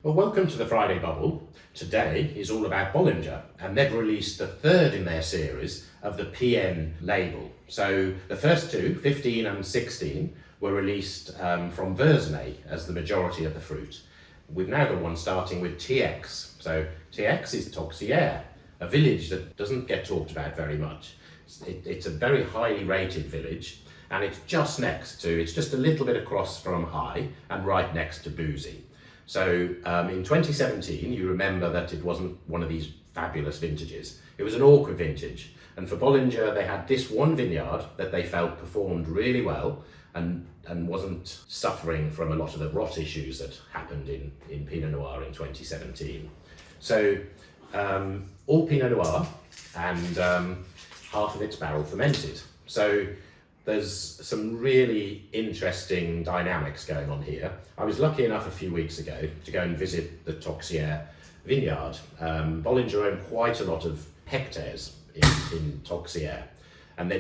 Well, welcome to the Friday Bubble. Today is all about Bollinger, and they've released the third in their series of the PN label. So the first two, 15 and 16, were released from Verzenay as the majority of the fruit. We've now got one starting with TX. So TX is Tauxières, a village that doesn't get talked about very much. It's a very highly rated village, and it's just it's just a little bit across from High and right next to Boozy. So in 2017, you remember that it wasn't one of these fabulous vintages. It was an awkward vintage. And for Bollinger, they had this one vineyard that they felt performed really well and wasn't suffering from a lot of the rot issues that happened in Pinot Noir in 2017. So all Pinot Noir and half of it's barrel fermented. So there's some really interesting dynamics going on here. I was lucky enough a few weeks ago to go and visit the Tauxières vineyard. Bollinger own quite a lot of hectares in Tauxières, and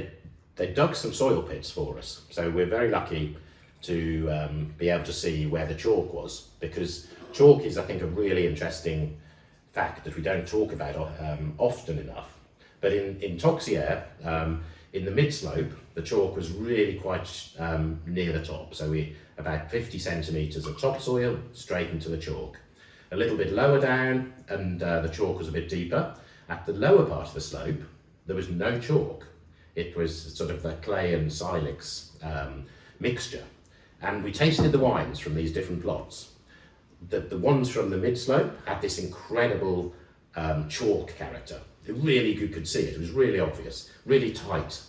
they dug some soil pits for us. So we're very lucky to be able to see where the chalk was, because chalk is, I think, a really interesting fact that we don't talk about often enough. But in Tauxières, in the mid-slope, the chalk was really quite near the top. So we about 50 centimetres of topsoil straight into the chalk. A little bit lower down, and the chalk was a bit deeper. At the lower part of the slope, there was no chalk. It was sort of the clay and silex mixture. And we tasted the wines from these different plots. The ones from the mid-slope had this incredible chalk character. You could see it. It was really obvious, really tight,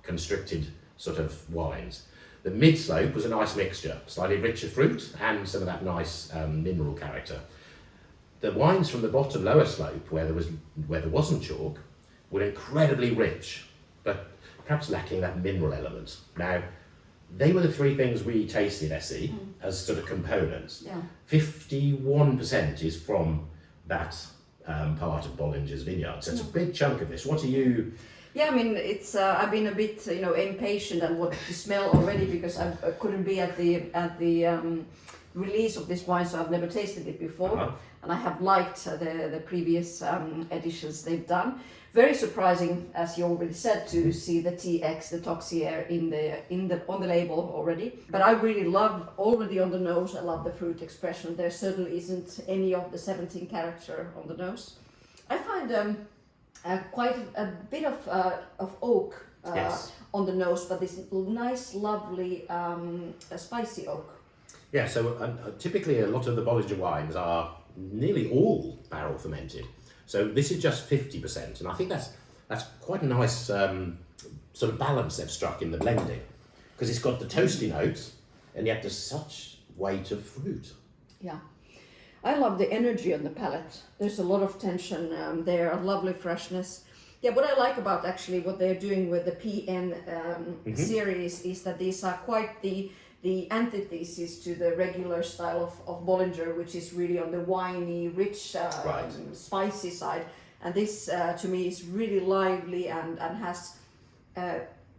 constricted sort of wines. The mid-slope was a nice mixture, slightly richer fruit and some of that nice mineral character. The wines from the bottom lower slope, where there wasn't chalk, were incredibly rich, but perhaps lacking that mineral element. Now, they were the three things we tasted, Essi, as sort of components. Yeah. 51% is from that part of Bollinger's vineyard. So it's a big chunk of this. What are you? Yeah, I mean, it's I've been a bit impatient and wanted to smell already, because I couldn't be at the release of this wine, so I've never tasted it before, and I have liked the previous editions they've done. Very surprising, as you already said, to see the TX, the Tauxières, on the label already. But I really love, already on the nose, I love the fruit expression. There certainly isn't any of the 17 character on the nose. I find quite a bit of oak Yes. on the nose, but this nice, lovely spicy oak. Yeah, so typically a lot of the Bollinger wines are nearly all barrel fermented. So this is just 50%, and I think that's quite a nice sort of balance they've struck in the blending, because it's got the toasty notes, and yet there's such weight of fruit. Yeah, I love the energy on the palate. There's a lot of tension there, a lovely freshness. Yeah, what I like about actually what they're doing with the PN series is that these are quite the antithesis to the regular style of Bollinger, which is really on the winey, rich, spicy side. And this, to me, is really lively and has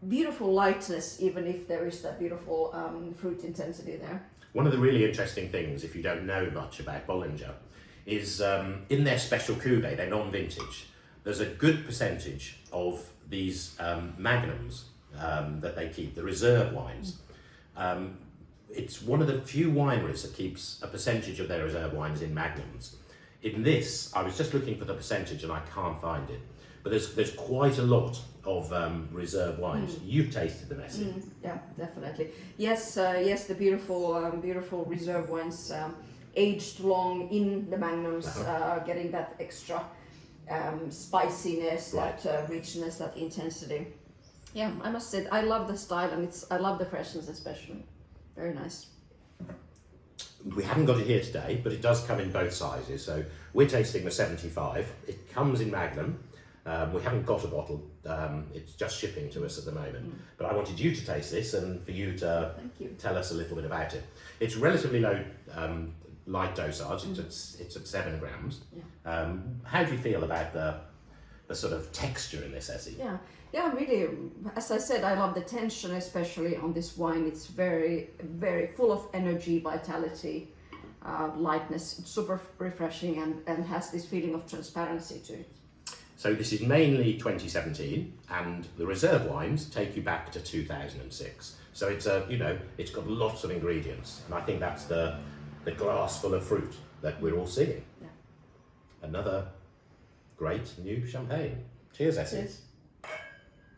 beautiful lightness, even if there is that beautiful fruit intensity there. One of the really interesting things, if you don't know much about Bollinger, is in their special cuvée, their non-vintage, there's a good percentage of these magnums that they keep, the reserve wines. It's one of the few wineries that keeps a percentage of their reserve wines in magnums. In this, I was just looking for the percentage and I can't find it. But there's quite a lot of reserve wines. You've tasted them, Essi. Yeah, definitely. Yes, the beautiful reserve wines, aged long in the magnums, getting that extra spiciness, that richness, that intensity. Yeah, I must say, I love the style, and I love the freshness especially. Very nice. We haven't got it here today, but it does come in both sizes. So we're tasting the 75. It comes in Magnum. We haven't got a bottle. It's just shipping to us at the moment. But I wanted you to taste this and for you to tell us a little bit about it. It's relatively low, light dosage. It's at 7 grams. Yeah. How do you feel about the sort of texture in this, Essi? Yeah, really, as I said, I love the tension, especially on this wine. It's very, very full of energy, vitality. lightness. It's super refreshing and has this feeling of transparency to it. So this is mainly 2017, and the reserve wines take you back to 2006. So it's it's got lots of ingredients, and I think that's the glass full of fruit that we're all seeing. Yeah. Another great new champagne. Cheers, Essi. Cheers.